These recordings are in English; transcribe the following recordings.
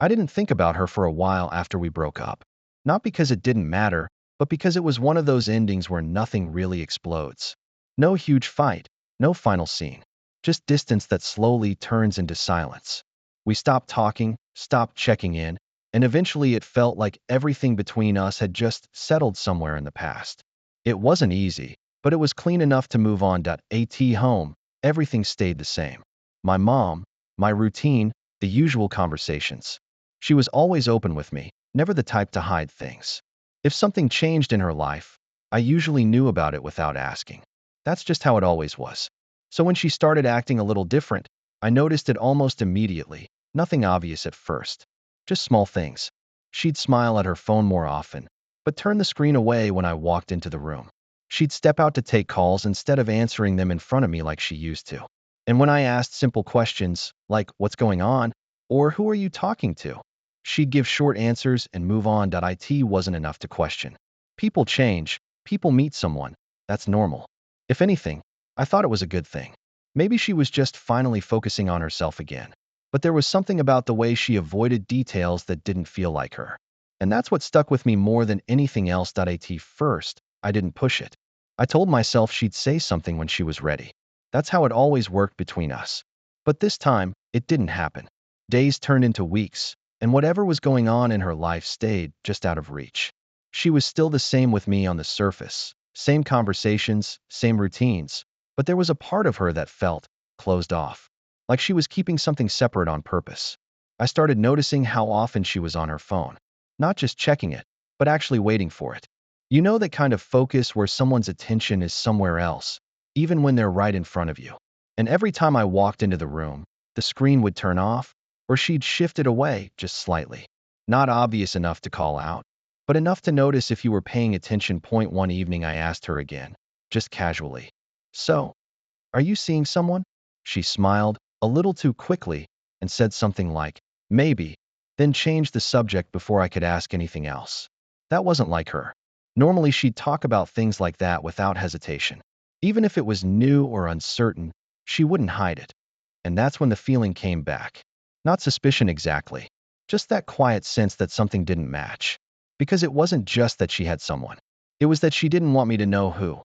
I didn't think about her for a while after we broke up. Not because it didn't matter, but because it was one of those endings where nothing really explodes. No huge fight, no final scene. Just distance that slowly turns into silence. We stopped talking, stopped checking in, and eventually it felt like everything between us had just settled somewhere in the past. It wasn't easy, but it was clean enough to move on. At home, everything stayed the same. My mom, my routine, the usual conversations. She was always open with me, never the type to hide things. If something changed in her life, I usually knew about it without asking. That's just how it always was. So when she started acting a little different, I noticed it almost immediately. Nothing obvious at first. Just small things. She'd smile at her phone more often, but turn the screen away when I walked into the room. She'd step out to take calls instead of answering them in front of me like she used to. And when I asked simple questions, like, "What's going on?" or "Who are you talking to?" she'd give short answers and move on. It wasn't enough to question. People change, people meet someone. That's normal. If anything, I thought it was a good thing. Maybe she was just finally focusing on herself again. But there was something about the way she avoided details that didn't feel like her. And that's what stuck with me more than anything else. At first, I didn't push it. I told myself she'd say something when she was ready. That's how it always worked between us. But this time, it didn't happen. Days turned into weeks, and whatever was going on in her life stayed just out of reach. She was still the same with me on the surface, same conversations, same routines, but there was a part of her that felt closed off, like she was keeping something separate on purpose. I started noticing how often she was on her phone, not just checking it, but actually waiting for it. You know that kind of focus where someone's attention is somewhere else, even when they're right in front of you. And every time I walked into the room, the screen would turn off, or she'd shift it away just slightly. Not obvious enough to call out, but enough to notice if you were paying attention. One evening I asked her again, just casually, "So, are you seeing someone?" She smiled, a little too quickly, and said something like, "Maybe," then changed the subject before I could ask anything else. That wasn't like her. Normally she'd talk about things like that without hesitation. Even if it was new or uncertain, she wouldn't hide it. And that's when the feeling came back. Not suspicion exactly, just that quiet sense that something didn't match. Because it wasn't just that she had someone. It was that she didn't want me to know who.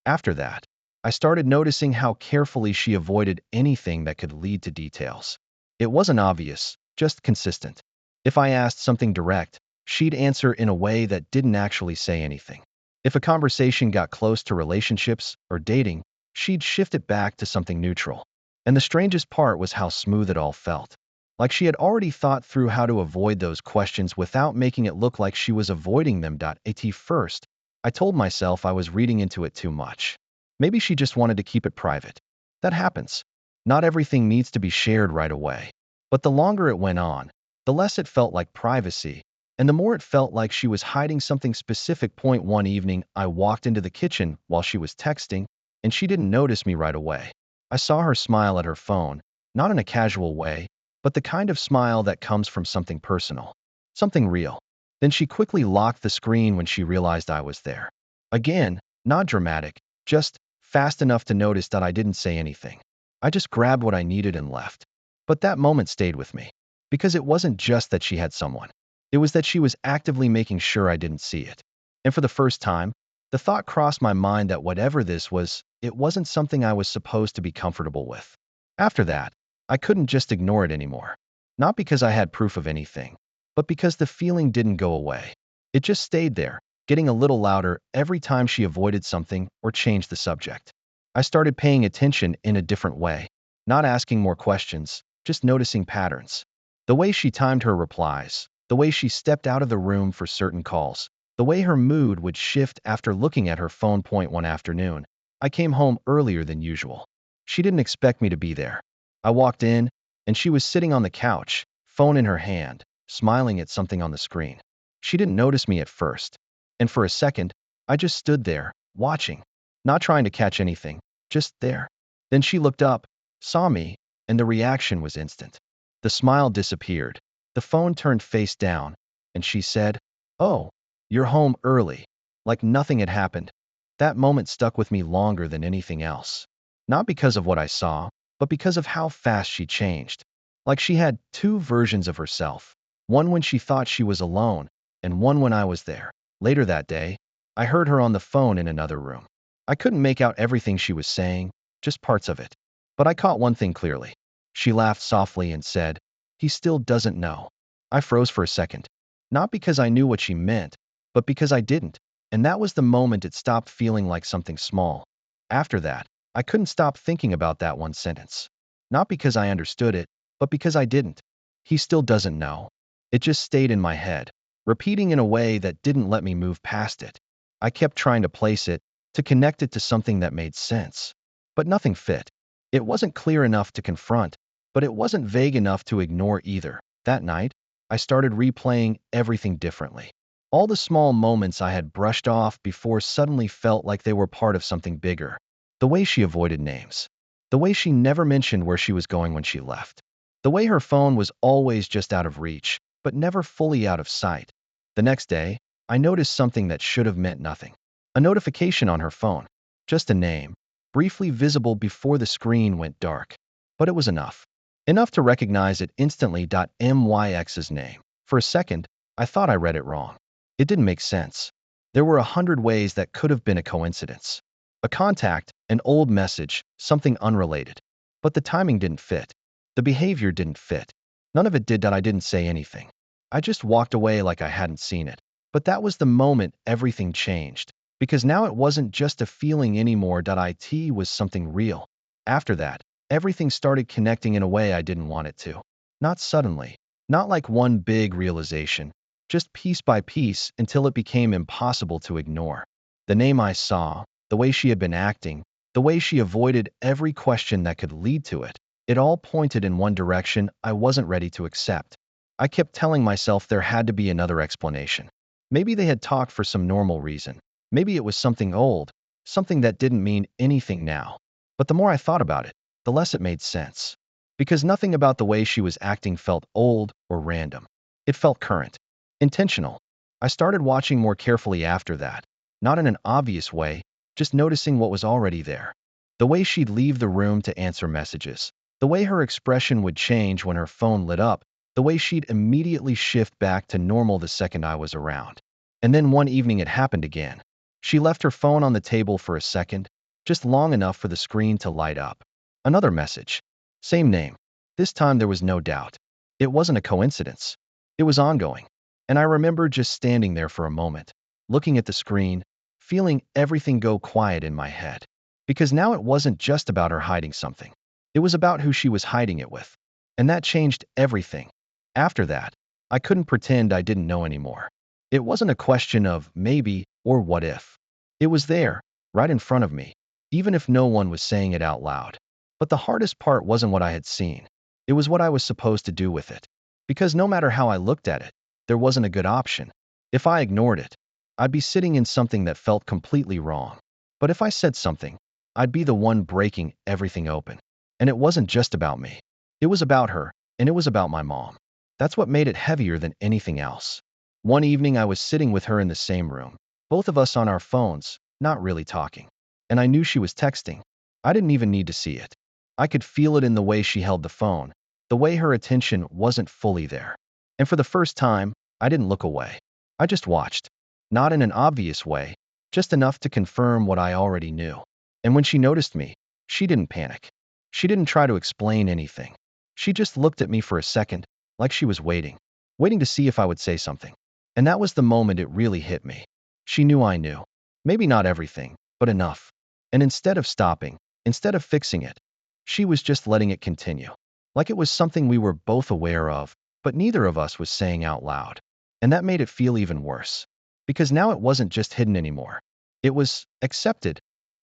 After that, I started noticing how carefully she avoided anything that could lead to details. It wasn't obvious, just consistent. If I asked something direct, she'd answer in a way that didn't actually say anything. If a conversation got close to relationships or dating, she'd shift it back to something neutral. And the strangest part was how smooth it all felt. Like she had already thought through how to avoid those questions without making it look like she was avoiding them. At first, I told myself I was reading into it too much. Maybe she just wanted to keep it private. That happens. Not everything needs to be shared right away. But the longer it went on, the less it felt like privacy, and the more it felt like she was hiding something specific. One evening, I walked into the kitchen while she was texting, and she didn't notice me right away. I saw her smile at her phone, not in a casual way, but the kind of smile that comes from something personal, something real. Then she quickly locked the screen when she realized I was there. Again, not dramatic, just fast enough to notice that I didn't say anything. I just grabbed what I needed and left. But that moment stayed with me, because it wasn't just that she had someone. It was that she was actively making sure I didn't see it. And for the first time, the thought crossed my mind that whatever this was, it wasn't something I was supposed to be comfortable with. After that, I couldn't just ignore it anymore. Not because I had proof of anything, but because the feeling didn't go away. It just stayed there, getting a little louder every time she avoided something or changed the subject. I started paying attention in a different way, not asking more questions, just noticing patterns. The way she timed her replies, the way she stepped out of the room for certain calls, the way her mood would shift after looking at her phone. One afternoon, I came home earlier than usual. She didn't expect me to be there. I walked in, and she was sitting on the couch, phone in her hand, smiling at something on the screen. She didn't notice me at first, and for a second, I just stood there, watching, not trying to catch anything, just there. Then she looked up, saw me, and the reaction was instant. The smile disappeared, the phone turned face down, and she said, "Oh, you're home early," like nothing had happened. That moment stuck with me longer than anything else. Not because of what I saw, but because of how fast she changed. Like she had two versions of herself. One when she thought she was alone, and one when I was there. Later that day, I heard her on the phone in another room. I couldn't make out everything she was saying, just parts of it. But I caught one thing clearly. She laughed softly and said, "He still doesn't know." I froze for a second. Not because I knew what she meant, but because I didn't. And that was the moment it stopped feeling like something small. After that, I couldn't stop thinking about that one sentence. Not because I understood it, but because I didn't. He still doesn't know. It just stayed in my head, repeating in a way that didn't let me move past it. I kept trying to place it, to connect it to something that made sense. But nothing fit. It wasn't clear enough to confront, but it wasn't vague enough to ignore either. That night, I started replaying everything differently. All the small moments I had brushed off before suddenly felt like they were part of something bigger. The way she avoided names. The way she never mentioned where she was going when she left. The way her phone was always just out of reach, but never fully out of sight. The next day, I noticed something that should have meant nothing. A notification on her phone. Just a name, briefly visible before the screen went dark. But it was enough. Enough to recognize it instantly. MYX's name. For a second, I thought I read it wrong. It didn't make sense. There were 100 ways that could have been a coincidence. A contact, an old message, something unrelated. But the timing didn't fit. The behavior didn't fit. None of it did. I didn't say anything. I just walked away like I hadn't seen it. But that was the moment everything changed. Because now it wasn't just a feeling anymore. It was something real. After that, everything started connecting in a way I didn't want it to. Not suddenly. Not like one big realization. Just piece by piece until it became impossible to ignore. The name I saw, the way she had been acting, the way she avoided every question that could lead to it, it all pointed in one direction I wasn't ready to accept. I kept telling myself there had to be another explanation. Maybe they had talked for some normal reason. Maybe it was something old, something that didn't mean anything now. But the more I thought about it, the less it made sense. Because nothing about the way she was acting felt old or random. It felt current, intentional. I started watching more carefully after that, not in an obvious way, just noticing what was already there. The way she'd leave the room to answer messages, the way her expression would change when her phone lit up, the way she'd immediately shift back to normal the second I was around. And then one evening it happened again. She left her phone on the table for a second, just long enough for the screen to light up. Another message. Same name. This time there was no doubt. It wasn't a coincidence. It was ongoing. And I remember just standing there for a moment, looking at the screen, feeling everything go quiet in my head. Because now it wasn't just about her hiding something. It was about who she was hiding it with. And that changed everything. After that, I couldn't pretend I didn't know anymore. It wasn't a question of maybe or what if. It was there, right in front of me, even if no one was saying it out loud. But the hardest part wasn't what I had seen. It was what I was supposed to do with it. Because no matter how I looked at it, there wasn't a good option. If I ignored it, I'd be sitting in something that felt completely wrong. But if I said something, I'd be the one breaking everything open. And it wasn't just about me. It was about her, and it was about my mom. That's what made it heavier than anything else. One evening I was sitting with her in the same room, both of us on our phones, not really talking. And I knew she was texting. I didn't even need to see it. I could feel it in the way she held the phone, the way her attention wasn't fully there. And for the first time, I didn't look away. I just watched. Not in an obvious way, just enough to confirm what I already knew. And when she noticed me, she didn't panic. She didn't try to explain anything. She just looked at me for a second, like she was waiting to see if I would say something. And that was the moment it really hit me. She knew I knew. Maybe not everything, but enough. And instead of stopping, instead of fixing it, she was just letting it continue. Like it was something we were both aware of, but neither of us was saying out loud. And that made it feel even worse. Because now it wasn't just hidden anymore. It was accepted.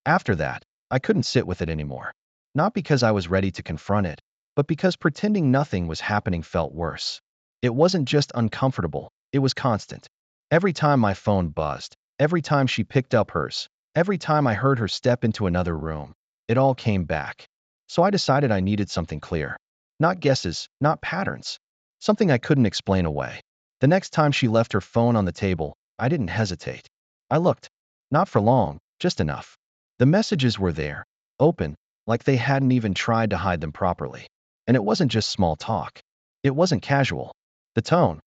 After that, I couldn't sit with it anymore. Not because I was ready to confront it, but because pretending nothing was happening felt worse. It wasn't just uncomfortable, it was constant. Every time my phone buzzed, every time she picked up hers, every time I heard her step into another room, it all came back. So I decided I needed something clear. Not guesses, not patterns. Something I couldn't explain away. The next time she left her phone on the table, I didn't hesitate. I looked. Not for long, just enough. The messages were there, open, like they hadn't even tried to hide them properly. And it wasn't just small talk. It wasn't casual. The tone,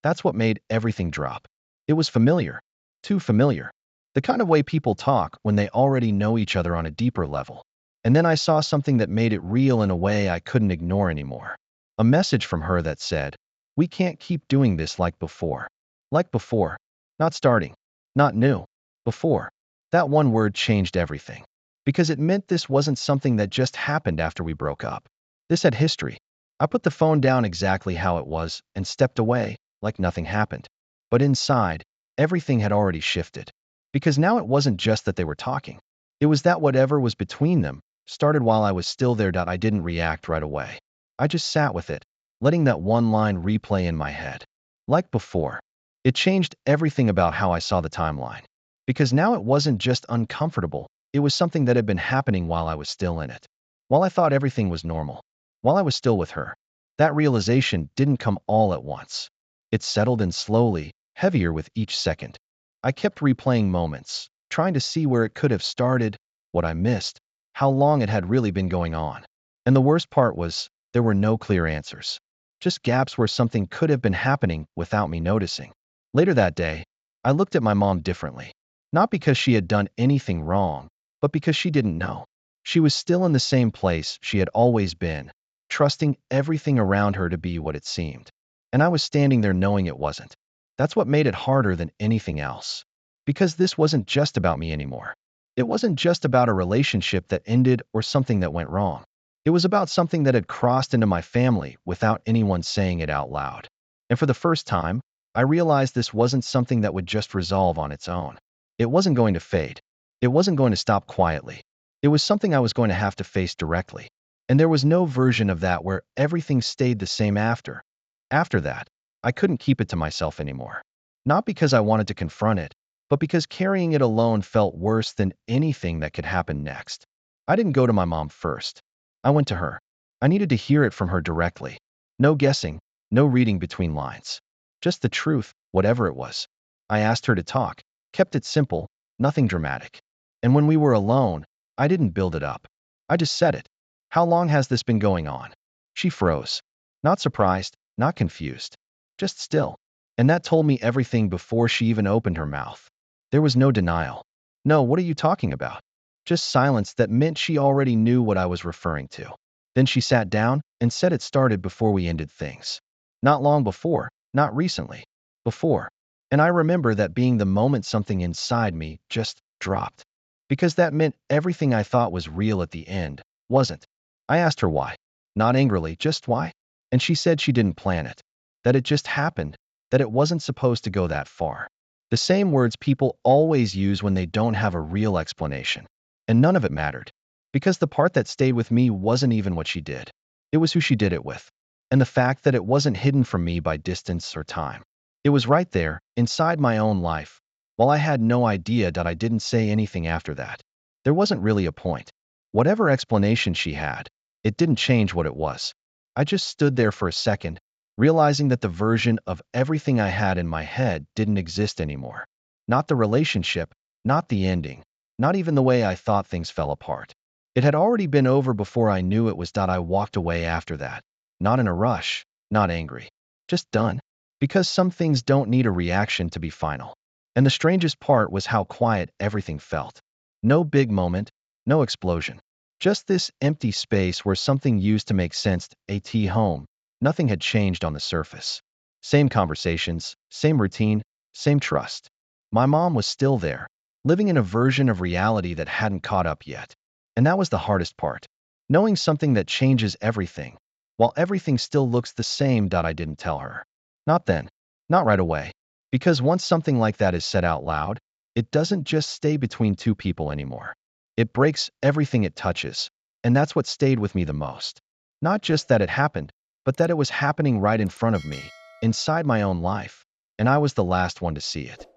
That's what made everything drop. It was familiar. Too familiar. The kind of way people talk when they already know each other on a deeper level. And then I saw something that made it real in a way I couldn't ignore anymore. A message from her that said, "We can't keep doing this like before." Like before. Not starting. Not new. Before. That one word changed everything. Because it meant this wasn't something that just happened after we broke up. This had history. I put the phone down exactly how it was and stepped away, like nothing happened. But inside, everything had already shifted. Because now it wasn't just that they were talking. It was that whatever was between them started while I was still there. I didn't react right away. I just sat with it, letting that one line replay in my head. Like before. It changed everything about how I saw the timeline. Because now it wasn't just uncomfortable, it was something that had been happening while I was still in it. While I thought everything was normal. While I was still with her. That realization didn't come all at once. It settled in slowly, heavier with each second. I kept replaying moments, trying to see where it could have started, what I missed, how long it had really been going on. And the worst part was, there were no clear answers. Just gaps where something could have been happening without me noticing. Later that day, I looked at my mom differently. Not because she had done anything wrong, but because she didn't know. She was still in the same place she had always been, trusting everything around her to be what it seemed. And I was standing there knowing it wasn't. That's what made it harder than anything else. Because this wasn't just about me anymore. It wasn't just about a relationship that ended or something that went wrong. It was about something that had crossed into my family without anyone saying it out loud. And for the first time, I realized this wasn't something that would just resolve on its own. It wasn't going to fade. It wasn't going to stop quietly. It was something I was going to have to face directly. And there was no version of that where everything stayed the same after. After that, I couldn't keep it to myself anymore. Not because I wanted to confront it, but because carrying it alone felt worse than anything that could happen next. I didn't go to my mom first. I went to her. I needed to hear it from her directly. No guessing, no reading between lines. Just the truth, whatever it was. I asked her to talk, kept it simple, nothing dramatic. And when we were alone, I didn't build it up. I just said it. "How long has this been going on?" She froze. Not surprised, not confused. Just still. And that told me everything before she even opened her mouth. There was no denial. "No, what are you talking about?" Just silence that meant she already knew what I was referring to. Then she sat down and said it started before we ended things. Not long before, not recently. Before. And I remember that being the moment something inside me just dropped. Because that meant everything I thought was real at the end wasn't. I asked her why. Not angrily, just why. And she said she didn't plan it. That it just happened. That it wasn't supposed to go that far. The same words people always use when they don't have a real explanation. And none of it mattered. Because the part that stayed with me wasn't even what she did. It was who she did it with. And the fact that it wasn't hidden from me by distance or time. It was right there, inside my own life. While I had no idea that I didn't say anything after that. There wasn't really a point. Whatever explanation she had, it didn't change what it was. I just stood there for a second, realizing that the version of everything I had in my head didn't exist anymore. Not the relationship, not the ending, not even the way I thought things fell apart. It had already been over before I knew it was. I walked away after that. Not in a rush, not angry. Just done. Because some things don't need a reaction to be final. And the strangest part was how quiet everything felt. No big moment, no explosion. Just this empty space where something used to make sense. Home. Nothing had changed on the surface. Same conversations, same routine, same trust. My mom was still there, living in a version of reality that hadn't caught up yet. And that was the hardest part. Knowing something that changes everything, while everything still looks the same. I didn't tell her. Not then. Not right away. Because once something like that is said out loud, it doesn't just stay between two people anymore. It breaks everything it touches. And that's what stayed with me the most. Not just that it happened, but that it was happening right in front of me, inside my own life. And I was the last one to see it.